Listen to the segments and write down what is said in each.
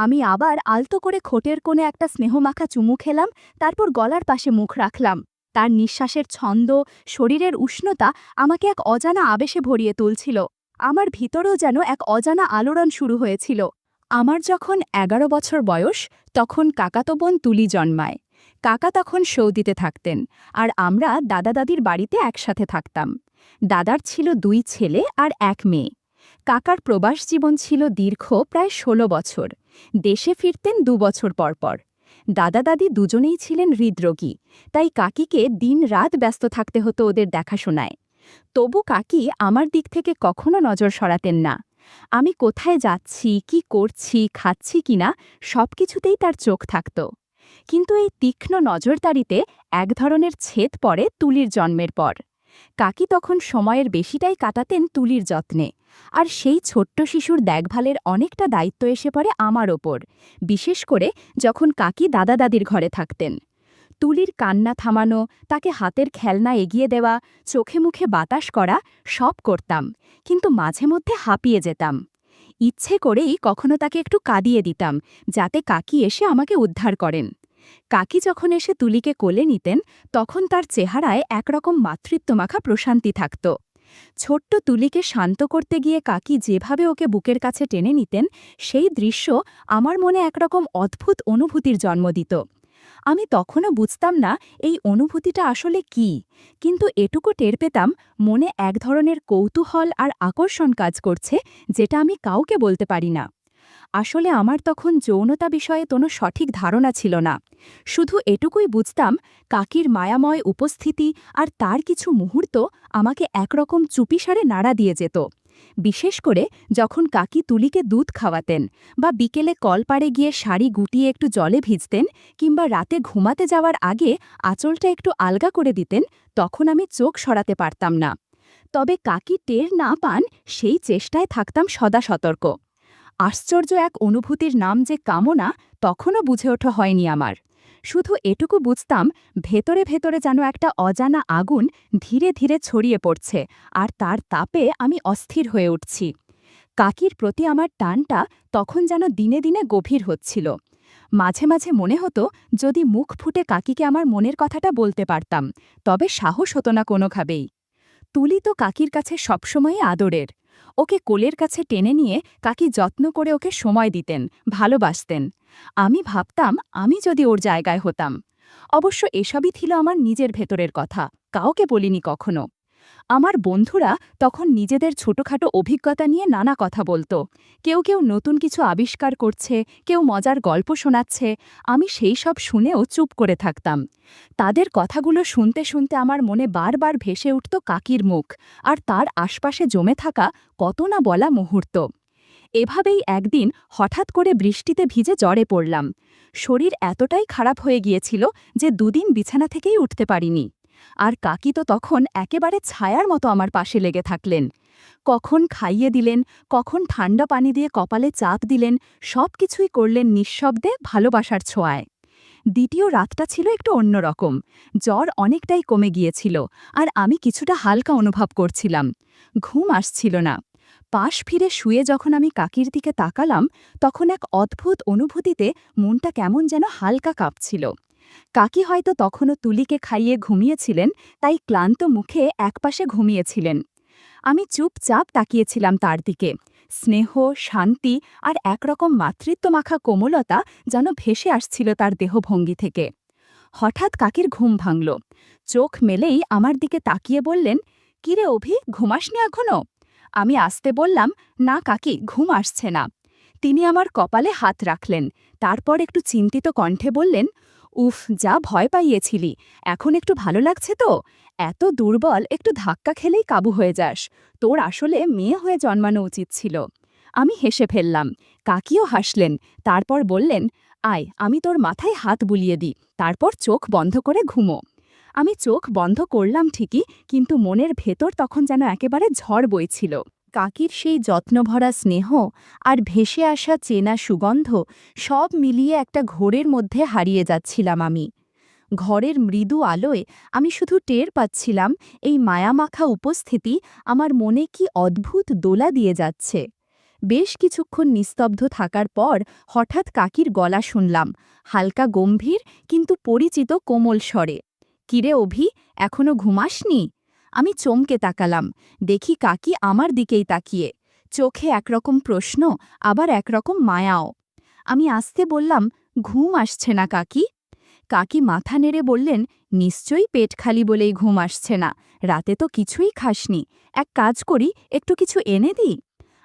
আমি আবার আলতো করে ঠোঁটের কোণে একটা স্নেহমাখা চুমু খেলাম, তারপর গলার পাশে মুখ রাখলাম। তার নিঃশ্বাসের ছন্দ, শরীরের উষ্ণতা আমাকে এক অজানা আবেশে ভরিয়ে তুলছিল। আমার ভিতরেও যেন এক অজানা আলোড়ন শুরু হয়েছিল। আমার যখন ১১ বছর বয়স, তখন কাকাতো বোন তুলি জন্মায়। কাকা তখন সৌদিতে থাকতেন, আর আমরা দাদা দাদির বাড়িতে একসাথে থাকতাম। দাদার ছিল ২ ছেলে আর ১ মেয়ে। কাকার প্রবাস জীবন ছিল দীর্ঘ, প্রায় ১৬ বছর। দেশে ফিরতেন ২ বছর পরপর। দাদা দাদি দুজনেই ছিলেন হৃদরোগী, তাই কাকিকে দিন-রাত ব্যস্ত থাকতে হতো ওদের দেখাশোনায়। তবু কাকি আমার দিক থেকে কখনো নজর সরাতেন না। আমি কোথায় যাচ্ছি, কি করছি, খাচ্ছি কিনা, সবকিছুতেই তার চোখ থাকত। কিন্তু এই তীক্ষ্ণ নজরদারিতে এক ধরনের ছেদ পড়ে তুলির জন্মের পর। কাকি তখন সময়ের বেশিটাই কাটাতেন তুলির যত্নে, আর সেই ছোট্ট শিশুর দেখভালের অনেকটা দায়িত্ব এসে পড়ে আমার ওপর, বিশেষ করে যখন কাকি দাদা দাদির ঘরে থাকতেন। তুলির কান্না থামানো, তাকে হাতের খেলনা এগিয়ে দেওয়া, চোখে মুখে বাতাস করা, সব করতাম, কিন্তু মাঝে মধ্যে হাঁপিয়ে যেতাম। ইচ্ছে করেই কখনো তাকে একটু কাঁদিয়ে দিতাম, যাতে কাকি এসে আমাকে উদ্ধার করেন। কাকি যখন এসে তুলিকে কোলে নিতেন, তখন তার চেহারায় একরকম মাতৃত্বমাখা প্রশান্তি থাকত। ছোট্ট তুলিকে শান্ত করতে গিয়ে কাকি যেভাবে ওকে বুকের কাছে টেনে নিতেন, সেই দৃশ্য আমার মনে একরকম অদ্ভুত অনুভূতির জন্ম দিত। আমি তখনও বুঝতাম না এই অনুভূতিটা আসলে কি, কিন্তু এটুকু টের পেতাম মনে এক ধরনের কৌতূহল আর আকর্ষণ কাজ করছে, যেটা আমি কাউকে বলতে পারি না। আসলে আমার তখন যৌনতা বিষয়ে কোনো সঠিক ধারণা ছিল না। শুধু এটুকুই বুঝতাম, কাকির মায়াময় উপস্থিতি আর তার কিছু মুহূর্ত আমাকে একরকম চুপিসারে নাড়া দিয়ে যেত। বিশেষ করে যখন কাকি তুলিকে দুধ খাওয়াতেন, বা বিকেলে কলপাড়ে গিয়ে শাড়ি গুটিয়ে একটু জলে ভিজতেন, কিংবা রাতে ঘুমাতে যাওয়ার আগে আঁচলটা একটু আলগা করে দিতেন, তখন আমি চোখ সরাতে পারতাম না। তবে কাকি টের না পান, সেই চেষ্টায় থাকতাম সদা সতর্ক। আশ্চর্য এক অনুভূতির নাম যে কামনা, তখনও বুঝে ওঠা হয়নি আমার। শুধু এটুকু বুঝতাম, ভেতরে ভেতরে যেন একটা অজানা আগুন ধীরে ধীরে ছড়িয়ে পড়ছে, আর তার তাপে আমি অস্থির হয়ে উঠছি। কাকির প্রতি আমার টানটা তখন যেন দিনে দিনে গভীর হচ্ছিল। মাঝে মাঝে মনে হতো, যদি মুখ ফুটে কাকিকে আমার মনের কথাটা বলতে পারতাম, তবে সাহস হতো না কোনোভাবেই। তুলি তো কাকির কাছে সবসময়ই আদরের। ওকে কোলের কাছে টেনে নিয়ে কাকি যত্ন করে ওকে সময় দিতেন, ভালোবাসতেন। আমি ভাবতাম, আমি যদি ওর জায়গায় হতাম। অবশ্য এসবই ছিল আমার নিজের ভেতরের কথা, কাউকে বলিনি কখনো। আমার বন্ধুরা তখন নিজেদের ছোটখাটো অভিজ্ঞতা নিয়ে নানা কথা বলতো। কেউ কেউ নতুন কিছু আবিষ্কার করছে, কেউ মজার গল্প শোনাচ্ছে। আমি সেই সব শুনেও চুপ করে থাকতাম। তাদের কথাগুলো শুনতে শুনতে আমার মনে বারবার ভেসে উঠত কাকির মুখ, আর তার আশপাশে জমে থাকা কত না বলা মুহূর্ত। এভাবেই একদিন হঠাৎ করে বৃষ্টিতে ভিজে জ্বরে পড়লাম। শরীর এতটাই খারাপ হয়ে গিয়েছিল যে ২ দিন বিছানা থেকেই উঠতে পারিনি। আর কাকি তো তখন একেবারে ছায়ার মতো আমার পাশে লেগে থাকলেন। কখন খাইয়ে দিলেন, কখন ঠান্ডা পানি দিয়ে কপালে চাপ দিলেন, সব কিছুই করলেন নিঃশব্দে, ভালোবাসার ছোঁয়ায়। দ্বিতীয় রাতটা ছিল একটু অন্যরকম। জ্বর অনেকটাই কমে গিয়েছিল, আর আমি কিছুটা হালকা অনুভব করছিলাম। ঘুম আসছিল না। পাশ ফিরে শুয়ে যখন আমি কাকির দিকে তাকালাম, তখন এক অদ্ভুত অনুভূতিতে মনটা কেমন যেন হালকা কাঁপছিল। কাকি হয়তো তখনও তুলিকে খাইয়ে ঘুমিয়েছিলেন, তাই ক্লান্ত মুখে একপাশে ঘুমিয়েছিলেন। আমি চুপচাপ তাকিয়েছিলাম তার দিকে। স্নেহ, শান্তি আর একরকম মাতৃত্বমাখা কোমলতা যেন ভেসে আসছিল তার দেহভঙ্গি থেকে। হঠাৎ কাকির ঘুম ভাঙল। চোখ মেলেই আমার দিকে তাকিয়ে বললেন, কিরে অভি, ঘুমাসনি এখনো? আমি আস্তে বললাম, না কাকি, ঘুম আসছে না। তিনি আমার কপালে হাত রাখলেন, তারপর একটু চিন্তিত কণ্ঠে বললেন, উফ, যা ভয় পাইয়েছিলি, এখন একটু ভালো লাগছে তো? এত দুর্বল, একটু ধাক্কা খেলেই কাবু হয়ে যাস। তোর আসলে মেয়ে হয়ে জন্মানো উচিত ছিল। আমি হেসে ফেললাম। কাকিও হাসলেন, তারপর বললেন, আয়, আমি তোর মাথায় হাত বুলিয়ে দিই, তারপর চোখ বন্ধ করে ঘুমো। আমি চোখ বন্ধ করলাম ঠিকই, কিন্তু মনের ভেতর তখন যেন একেবারে ঝড় বইছিল। কাকির সেই যত্নভরা স্নেহ আর ভেসে আসা চেনা সুগন্ধ, সব মিলিয়ে একটা ঘোরের মধ্যে হারিয়ে যাচ্ছিলাম আমি। ঘরের মৃদু আলোয় আমি শুধু টের পাচ্ছিলাম, এই মায়ামাখা উপস্থিতি আমার মনে কি অদ্ভুত দোলা দিয়ে যাচ্ছে। বেশ কিছুক্ষণ নিস্তব্ধ থাকার পর হঠাৎ কাকির গলা শুনলাম, হালকা গম্ভীর কিন্তু পরিচিত কোমল স্বরে। কিরে অভি, এখনো ঘুমাসনি? আমি চমকে তাকালাম, দেখি কাকি আমার দিকেই তাকিয়ে, চোখে একরকম প্রশ্ন, আবার একরকম মায়াও। আমি আস্তে বললাম, ঘুম আসছে না কাকি? কাকি মাথা নেড়ে বললেন, নিশ্চয়ই পেট খালি বলেই ঘুম আসছে না, রাতে তো কিছুই খাসনি, এক কাজ করি, একটু কিছু এনে দিই?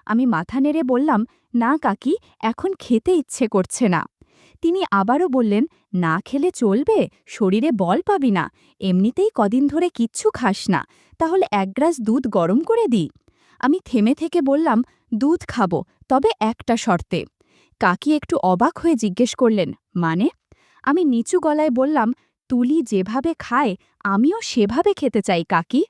আমি মাথা নেড়ে বললাম, না কাকি, এখন খেতে ইচ্ছে করছে না। তিনি আবারও বললেন, না খেলে চলবে, শরীরে বল পাবি না, এমনিতেই কদিন ধরে কিচ্ছু খাস না, তাহলে এক গ্লাস দুধ গরম করে দিই? আমি থেমে থেকে বললাম, দুধ খাবো, তবে একটা শর্তে। কাকি একটু অবাক হয়ে জিজ্ঞেস করলেন, মানে? আমি নিচু গলায় বললাম, তুলি যেভাবে খায় আমিও সেভাবে খেতে চাই কাকি।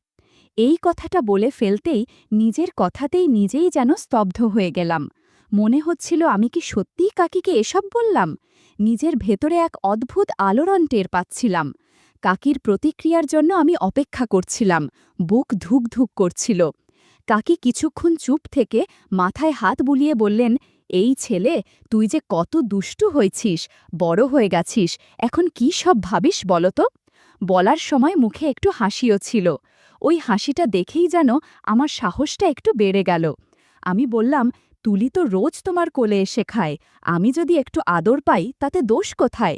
এই কথাটা বলে ফেলতেই নিজের কথাতেই নিজেই যেন স্তব্ধ হয়ে গেলাম। মনে হচ্ছিল আমি কি সত্যিই কাকিকে এসব বললাম? নিজের ভেতরে এক অদ্ভুত আলোড়ন টের পাচ্ছিলাম। কাকির প্রতিক্রিয়ার জন্য আমি অপেক্ষা করছিলাম, বুক ধুক ধুক করছিল। কাকি কিছুক্ষণ চুপ থেকে মাথায় হাত বুলিয়ে বললেন, এই ছেলে, তুই যে কত দুষ্টু হয়েছিস, বড় হয়ে গেছিস, এখন কি সব ভাবিস বলতো? বলার সময় মুখে একটু হাসিও ছিল। ওই হাসিটা দেখেই যেন আমার সাহসটা একটু বেড়ে গেল। আমি বললাম, তুলি তো রোজ তোমার কোলে এসে খায়, আমি যদি একটু আদর পাই তাতে দোষ কোথায়?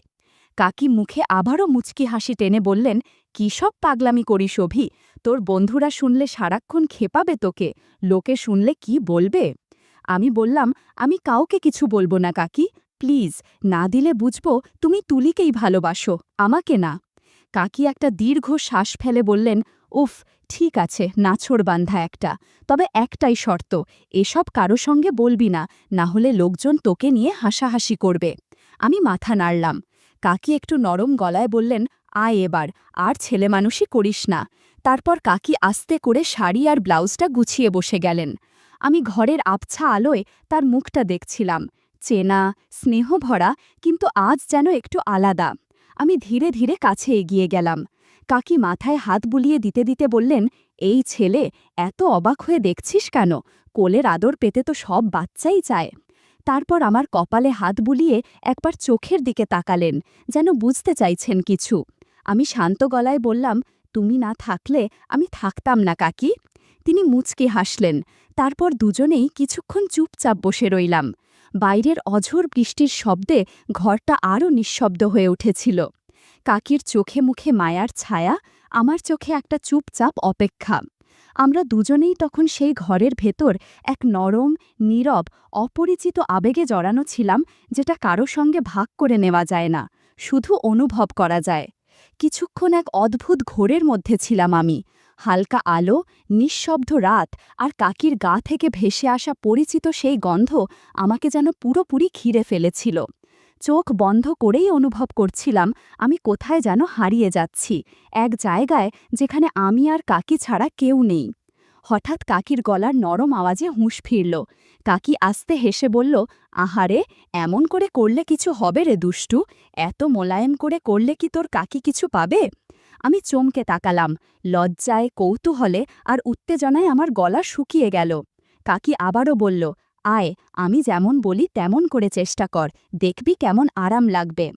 কাকি মুখে আবারও মুচকি হাসি টেনে বললেন, কী সব পাগলামি করিস অভি, তোর বন্ধুরা শুনলে সারাক্ষণ খেপাবে তোকে, লোকে শুনলে কি বলবে? আমি বললাম, আমি কাউকে কিছু বলবো না কাকি, প্লিজ, না দিলে বুঝবো তুমি তুলিকেই ভালোবাসো, আমাকে না। কাকি একটা দীর্ঘ শ্বাস ফেলে বললেন, উফ, ঠিক আছে, নাছোড়বান্ধা একটা, তবে একটাই শর্ত, এসব কারো সঙ্গে বলবি না, না হলে লোকজন তোকে নিয়ে হাসাহাসি করবে। আমি মাথা নাড়লাম। কাকি একটু নরম গলায় বললেন, আয় এবার, আর ছেলেমানুষই করিস না। তারপর কাকি আস্তে করে শাড়ি আর ব্লাউজটা গুছিয়ে বসে গেলেন। আমি ঘরের আবছা আলোয় তার মুখটা দেখছিলাম, চেনা, স্নেহভরা, কিন্তু আজ যেন একটু আলাদা। আমি ধীরে ধীরে কাছে এগিয়ে গেলাম। কাকি মাথায় হাত বুলিয়ে দিতে দিতে বললেন, এই ছেলে, এত অবাক হয়ে দেখছিস কেন? কোলের আদর পেতে তো সব বাচ্চাই চায়। তারপর আমার কপালে হাত বুলিয়ে একবার চোখের দিকে তাকালেন, যেন বুঝতে চাইছেন কিছু। আমি শান্ত গলায় বললাম, তুমি না থাকলে আমি থাকতাম না কাকি। তিনি মুচকে হাসলেন। তারপর দুজনেই কিছুক্ষণ চুপচাপ বসে রইলাম। বাইরের অঝোর বৃষ্টির শব্দে ঘরটা আরও নিঃশব্দ হয়ে উঠেছিল। কাকির চোখে মুখে মায়ার ছায়া, আমার চোখে একটা চুপচাপ অপেক্ষা। আমরা দুজনেই তখন সেই ঘরের ভেতর এক নরম, নীরব, অপরিচিত আবেগে জড়ানো ছিলাম, যেটা কারো সঙ্গে ভাগ করে নেওয়া যায় না, শুধু অনুভব করা যায়। কিছুক্ষণ এক অদ্ভুত ঘোরের মধ্যে ছিলাম আমি। হালকা আলো, নিঃশব্দ রাত, আর কাকির গা থেকে ভেসে আসা পরিচিত সেই গন্ধ আমাকে যেন পুরোপুরি ঘিরে ফেলেছিল। চোখ বন্ধ করেই অনুভব করছিলাম আমি কোথায় যেন হারিয়ে যাচ্ছি, এক জায়গায় যেখানে আমি আর কাকি ছাড়া কেউ নেই। হঠাৎ কাকির গলার নরম আওয়াজে হুঁশ ফিরল। কাকি আস্তে হেসে বলল, আহারে, এমন করে করলে কিছু হবে রে দুষ্টু, এত মোলায়েম করে করলে কি তোর কাকি কিছু পাবে? আমি চমকে তাকালাম, লজ্জায়, কৌতূহলে আর উত্তেজনায় আমার গলা শুকিয়ে গেল। কাকি আবারও বলল, আয়, আমি যেমন বলি তেমন করে চেষ্টা কর, দেখবি কেমন আরাম লাগবে।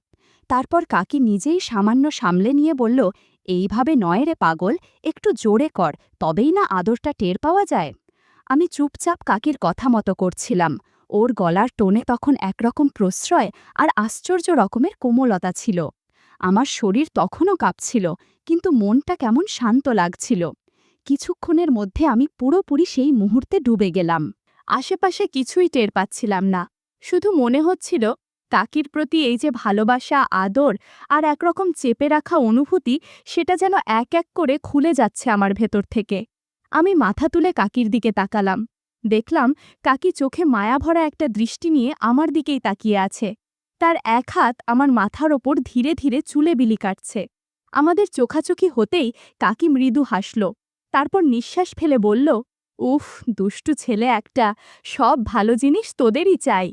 তারপর কাকি নিজেই সামান্য সামলে নিয়ে বলল, এইভাবে নয় রে পাগল, একটু জোরে কর, তবেই না আদরটা টের পাওয়া যায়। আমি চুপচাপ কাকির কথা মতো করছিলাম। ওর গলার টোনে তখন একরকম প্রশ্রয় আর আশ্চর্য রকমের কোমলতা ছিল। আমার শরীর তখনও কাঁপছিল, কিন্তু মনটা কেমন শান্ত লাগছিল। কিছুক্ষণের মধ্যে আমি পুরোপুরি সেই মুহূর্তে ডুবে গেলাম। আশেপাশে কিছুই টের পাচ্ছিলাম না, শুধু মনে হচ্ছিল কাকির প্রতি এই যে ভালোবাসা, আদর আর একরকম চেপে রাখা অনুভূতি, সেটা যেন এক এক করে খুলে যাচ্ছে আমার ভেতর থেকে। আমি মাথা তুলে কাকির দিকে তাকালাম। দেখলাম কাকি চোখে মায়াভরা একটা দৃষ্টি নিয়ে আমার দিকেই তাকিয়ে আছে। তার এক হাত আমার মাথার ওপর ধীরে ধীরে চুলে বিলি কাটছে। আমাদের চোখাচোখি হতেই কাকি মৃদু হাসল, তারপর নিঃশ্বাস ফেলে বলল, উফ, দুষ্টু ছেলে একটা, সব ভালো জিনিস তোদেরই চাই।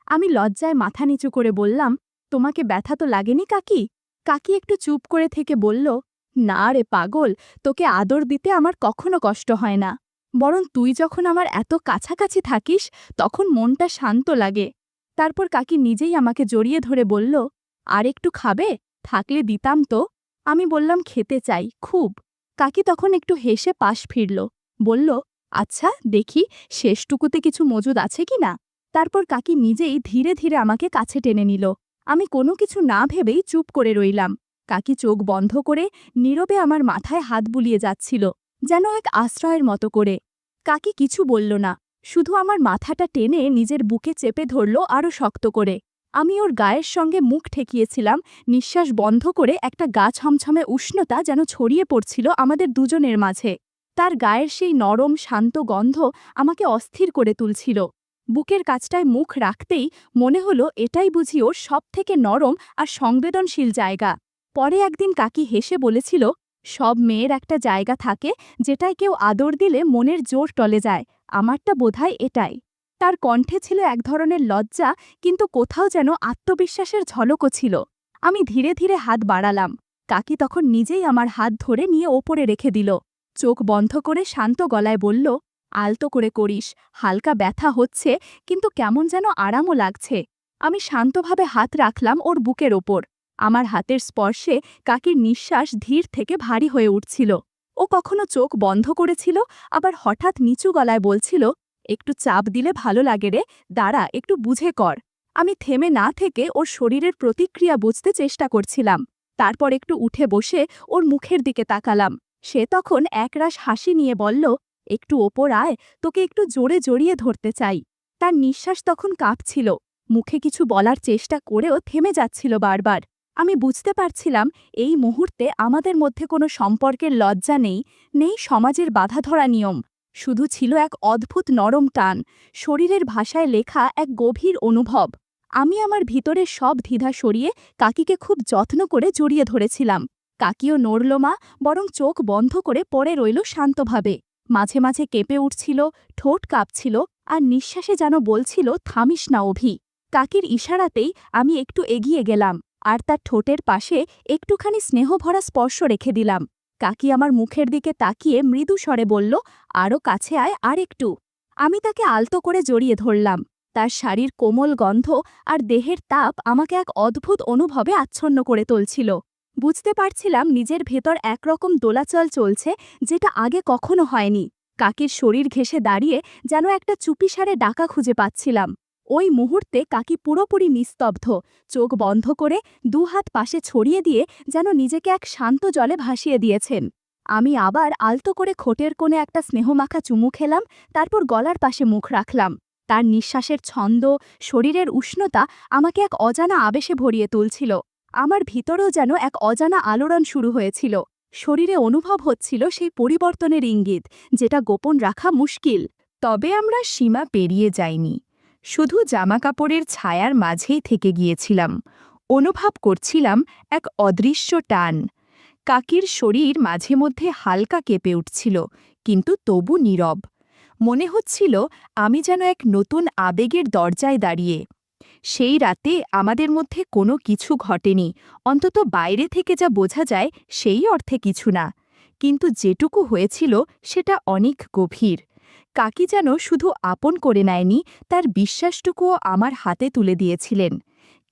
আমি লজ্জায় মাথা নিচু করে বললাম, তোমাকে ব্যথা তো লাগেনি কাকি? কাকি একটু চুপ করে থেকে বলল, না রে পাগল, তোকে আদর দিতে আমার কখনো কষ্ট হয় না। বরং তুই যখন আমার এত কাছাকাছি থাকিস তখন মনটা শান্ত লাগে। তারপর কাকি নিজেই আমাকে জড়িয়ে ধরে বলল, আর একটু খাবে? থাকলে দিতাম তো। আমি বললাম, খেতে চাই খুব। কাকি তখন একটু হেসে পাশ ফিরল, বলল, আচ্ছা দেখি শেষটুকুতে কিছু মজুদ আছে কি না। তারপর কাকি নিজেই ধীরে ধীরে আমাকে কাছে টেনে নিল। আমি কোনো কিছু না ভেবেই চুপ করে রইলাম। কাকি চোখ বন্ধ করে নীরবে আমার মাথায় হাত বুলিয়ে যাচ্ছিল, যেন এক আশ্রয়ের মতো করে। কাকি কিছু বলল না, শুধু আমার মাথাটা টেনে নিজের বুকে চেপে ধরল আরও শক্ত করে। আমি ওর গায়ের সঙ্গে মুখ ঠেকিয়েছিলাম, নিঃশ্বাস বন্ধ করে একটা গা ছমছমে উষ্ণতা যেন ছড়িয়ে পড়ছিল আমাদের দুজনের মাঝে। তার গায়ের সেই নরম শান্ত গন্ধ আমাকে অস্থির করে তুলছিল। বুকের কাছটায় মুখ রাখতেই মনে হলো এটাই বুঝি ওর সবথেকে নরম আর সংবেদনশীল জায়গা। পরে একদিন কাকি হেসে বলেছিল, সব মেয়ের একটা জায়গা থাকে যেটায় কেউ আদর দিলে মনের জোর টলে যায়, আমারটা বোধহয় এটাই। তার কণ্ঠে ছিল এক ধরনের লজ্জা, কিন্তু কোথাও যেন আত্মবিশ্বাসের ঝলকও ছিল। আমি ধীরে ধীরে হাত বাড়ালাম। কাকি তখন নিজেই আমার হাত ধরে নিয়ে ওপরে রেখে দিল। চোখ বন্ধ করে শান্ত গলায় বলল, আলতো করে করিস, হালকা ব্যথা হচ্ছে কিন্তু কেমন যেন আরামও লাগছে। আমি শান্তভাবে হাত রাখলাম ওর বুকের ওপর। আমার হাতের স্পর্শে কাকির নিঃশ্বাস ধীর থেকে ভারী হয়ে উঠছিল। ও কখনো চোখ বন্ধ করেছিল, আবার হঠাৎ নিচু গলায় বলছিল, একটু চাপ দিলে ভালো লাগে রে, দাঁড়া একটু বুঝে কর। আমি থেমে না থেকে ওর শরীরের প্রতিক্রিয়া বুঝতে চেষ্টা করছিলাম। তারপর একটু উঠে বসে ওর মুখের দিকে তাকালাম। সে তখন একরাশ হাসি নিয়ে বলল, একটু ওপর আয়, তোকে একটু জোরে জড়িয়ে ধরতে চাই। তার নিঃশ্বাস তখন কাঁপছিল, মুখে কিছু বলার চেষ্টা করেও থেমে যাচ্ছিল বারবার। আমি বুঝতে পারছিলাম এই মুহূর্তে আমাদের মধ্যে কোনো সম্পর্কের লজ্জা নেই, নেই সমাজের বাধাধরা নিয়ম। শুধু ছিল এক অদ্ভুত নরম টান, শরীরের ভাষায় লেখা এক গভীর অনুভব। আমি আমার ভিতরের সব দ্বিধা সরিয়ে কাকিকে খুব যত্ন করে জড়িয়ে ধরেছিলাম। কাকিও নড়ল মা, বরং চোখ বন্ধ করে পড়ে রইল শান্তভাবে। মাঝে মাঝে কেঁপে উঠছিল, ঠোঁট কাঁপছিল, আর নিঃশ্বাসে যেন বলছিল, থামিস না অভি। কাকির ইশারাতেই আমি একটু এগিয়ে গেলাম, আর তার ঠোঁটের পাশে একটুখানি স্নেহভরা স্পর্শ রেখে দিলাম। কাকি আমার মুখের দিকে তাকিয়ে মৃদু স্বরে বলল, আরও কাছে আয়, আর একটু। আমি তাকে আলতো করে জড়িয়ে ধরলাম। তার শাড়ির কোমল গন্ধ আর দেহের তাপ আমাকে এক অদ্ভুত অনুভবে আচ্ছন্ন করে তুলছিল। বুঝতে পারছিলাম নিজের ভেতর একরকম দোলাচল চলছে, যেটা আগে কখনো হয়নি। কাকির শরীর ঘেঁষে দাঁড়িয়ে যেন একটা চুপিসারে ডাকা খুঁজে পাচ্ছিলাম। ওই মুহূর্তে কাকি পুরোপুরি নিস্তব্ধ, চোখ বন্ধ করে দুহাত পাশে ছড়িয়ে দিয়ে যেন নিজেকে এক শান্ত জলে ভাসিয়ে দিয়েছেন। আমি আবার আলতো করে ঠোঁটের কোণে একটা স্নেহমাখা চুমু খেলাম, তারপর গলার পাশে মুখ রাখলাম। তার নিঃশ্বাসের ছন্দ, শরীরের উষ্ণতা আমাকে এক অজানা আবেশে ভরিয়ে তুলছিল। আমার ভিতরেও যেন এক অজানা আলোড়ন শুরু হয়েছিল। শরীরে অনুভব হচ্ছিল সেই পরিবর্তনের ইঙ্গিত, যেটা গোপন রাখা মুশকিল। তবে আমরা সীমা পেরিয়ে যাইনি, শুধু জামাকাপড়ের ছায়ার মাঝেই থেকে গিয়েছিলাম। অনুভব করছিলাম এক অদৃশ্য টান। কাকির শরীর মাঝে মধ্যে হালকা কেঁপে উঠছিল, কিন্তু তবু নীরব। মনে হচ্ছিল আমি যেন এক নতুন আবেগের দরজায় দাঁড়িয়ে। সেই রাতে আমাদের মধ্যে কোনো কিছু ঘটেনি, অন্তত বাইরে থেকে যা বোঝা যায় সেই অর্থে কিছু না। কিন্তু যেটুকু হয়েছিল সেটা অনেক গভীর। কাকি যেন শুধু আপন করে নেয়নি, তার বিশ্বাসটুকুও আমার হাতে তুলে দিয়েছিলেন।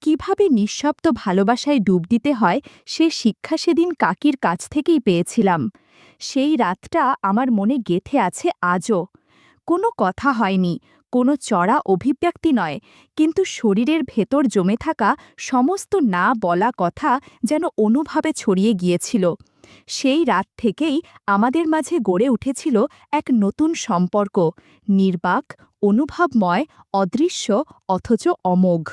কিভাবে নিঃশব্দ ভালোবাসায় ডুব দিতে হয় সে শিক্ষা সেদিন কাকির কাছ থেকেই পেয়েছিলাম। সেই রাতটা আমার মনে গেঁথে আছে আজও। কোনো কথা হয়নি, কোনো চড়া অভিব্যক্তি নয়, কিন্তু শরীরের ভেতর জমে থাকা সমস্ত না বলা কথা যেন অনুভবে ছড়িয়ে গিয়েছিল। সেই রাত থেকেই আমাদের মাঝে গড়ে উঠেছিল এক নতুন সম্পর্ক, নির্বাক, অনুভবময়, অদৃশ্য, অথচ অমোঘ।